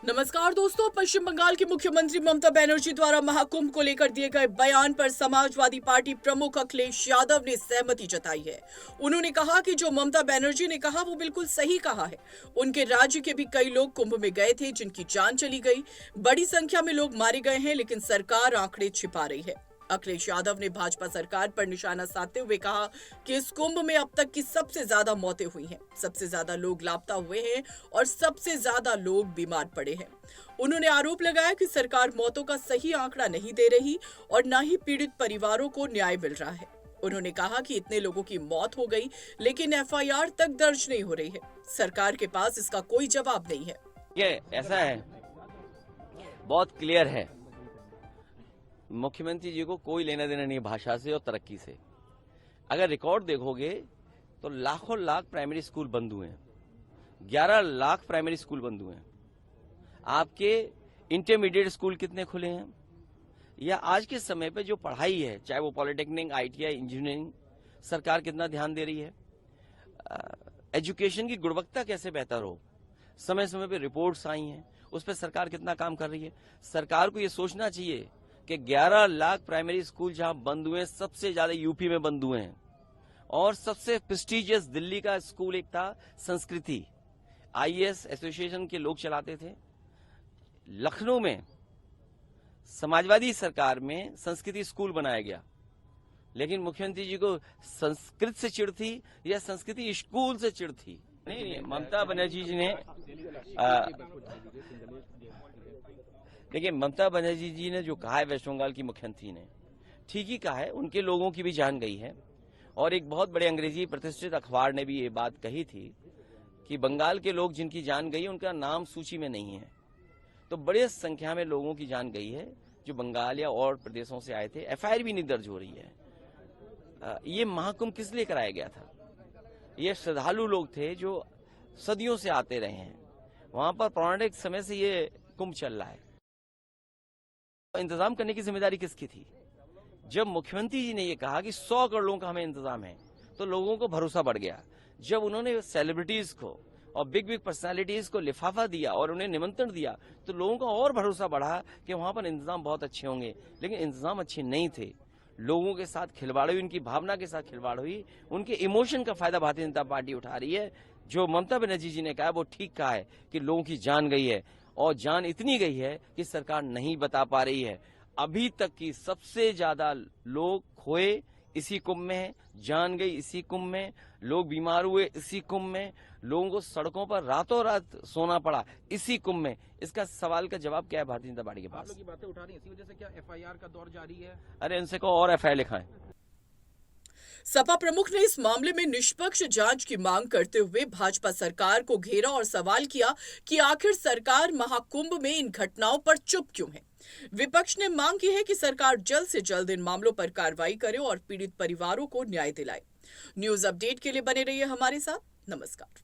नमस्कार दोस्तों। पश्चिम बंगाल की मुख्यमंत्री ममता बनर्जी द्वारा महाकुंभ को लेकर दिए गए बयान पर समाजवादी पार्टी प्रमुख अखिलेश यादव ने सहमति जताई है। उन्होंने कहा कि जो ममता बनर्जी ने कहा वो बिल्कुल सही कहा है। उनके राज्य के भी कई लोग कुंभ में गए थे जिनकी जान चली गई। बड़ी संख्या में लोग मारे गए हैं, लेकिन सरकार आंकड़े छिपा रही है। अखिलेश यादव ने भाजपा सरकार पर निशाना साधते हुए कहा कि इस कुंभ में अब तक की सबसे ज्यादा मौतें हुई हैं, सबसे ज्यादा लोग लापता हुए हैं और सबसे ज्यादा लोग बीमार पड़े हैं। उन्होंने आरोप लगाया कि सरकार मौतों का सही आंकड़ा नहीं दे रही और न ही पीड़ित परिवारों को न्याय मिल रहा है। उन्होंने कहा कि इतने लोगों की मौत हो गई, लेकिन एफआईआर तक दर्ज नहीं हो रही है। सरकार के पास इसका कोई जवाब नहीं है। ये ऐसा है, बहुत क्लियर है, मुख्यमंत्री जी को कोई लेना देना नहीं भाषा से और तरक्की से। अगर रिकॉर्ड देखोगे तो लाखों लाख प्राइमरी स्कूल बंद हुए हैं, 11 लाख प्राइमरी स्कूल बंद हुए हैं। आपके इंटरमीडिएट स्कूल कितने खुले हैं? या आज के समय पे जो पढ़ाई है, चाहे वो पॉलिटेक्निक, आईटीआई, इंजीनियरिंग, सरकार कितना ध्यान दे रही है? एजुकेशन की गुणवत्ता कैसे बेहतर हो, समय समय पे रिपोर्ट्स आई हैं, उस पर सरकार कितना काम कर रही है? सरकार को ये सोचना चाहिए कि 11 लाख प्राइमरी स्कूल जहां बंद हुए हैं, सबसे ज्यादा यूपी में बंद हुए हैं। और सबसे प्रेस्टिजियस दिल्ली का स्कूल एक था संस्कृति, आईएएस एसोसिएशन के लोग चलाते थे। लखनऊ में समाजवादी सरकार में संस्कृति स्कूल बनाया गया, लेकिन मुख्यमंत्री जी को संस्कृत से चिढ़ थी या संस्कृति स्कूल से चिढ़ थी? नहीं, ममता बनर्जी जी ने देखिए, ममता बनर्जी जी ने जो कहा है, वेस्ट बंगाल की मुख्यमंत्री ने ठीक ही कहा है। उनके लोगों की भी जान गई है और एक बहुत बड़े अंग्रेजी प्रतिष्ठित अखबार ने भी ये बात कही थी कि बंगाल के लोग जिनकी जान गई उनका नाम सूची में नहीं है। तो बड़े संख्या में लोगों की जान गई है जो बंगाल या और प्रदेशों से आए थे। एफआईआर भी नहीं दर्ज हो रही है। ये महाकुंभ किस लिए कराया गया था? ये श्रद्धालु लोग थे जो सदियों से आते रहे हैं। वहां पर पौराणिक समय से ये कुंभ चल रहा है। इंतजाम करने की जिम्मेदारी किसकी थी? जब मुख्यमंत्री जी ने ये कहा कि 100 करोड़ लोगों का हमें इंतजाम है, तो लोगों को भरोसा बढ़ गया। जब उन्होंने सेलिब्रिटीज को और बिग पर्सनालिटीज को लिफाफा दिया और उन्हें निमंत्रण दिया, तो लोगों का और भरोसा बढ़ा कि वहां पर इंतजाम बहुत अच्छे होंगे। लेकिन इंतजाम अच्छे नहीं थे। लोगों के साथ खिलवाड़ हुई, उनकी भावना के साथ खिलवाड़ हुई, उनके इमोशन का फायदा भारतीय जनता पार्टी उठा रही है। जो ममता बनर्जी जी ने कहा वो ठीक कहा है कि लोगों की जान गई है, और जान इतनी गई है कि सरकार नहीं बता पा रही है। अभी तक की सबसे ज्यादा लोग खोए इसी कुंभ में है, जान गई इसी कुंभ में, लोग बीमार हुए इसी कुंभ में, लोगों को सड़कों पर रातों रात सोना पड़ा इसी कुंभ में। इसका सवाल का जवाब क्या है भारतीय जनता पार्टी के पास? आप लोग ये बातें उठा रही हैं, इसी वजह से क्या एफआईआर का दौर जारी है? अरे इनसे को और एफआईआर लिखाएं। सपा प्रमुख ने इस मामले में निष्पक्ष जांच की मांग करते हुए भाजपा सरकार को घेरा और सवाल किया कि आखिर सरकार महाकुंभ में इन घटनाओं पर चुप क्यों है। विपक्ष ने मांग की है कि सरकार जल्द से जल्द इन मामलों पर कार्रवाई करे और पीड़ित परिवारों को न्याय दिलाए। न्यूज अपडेट के लिए बने रहिए हमारे साथ। नमस्कार।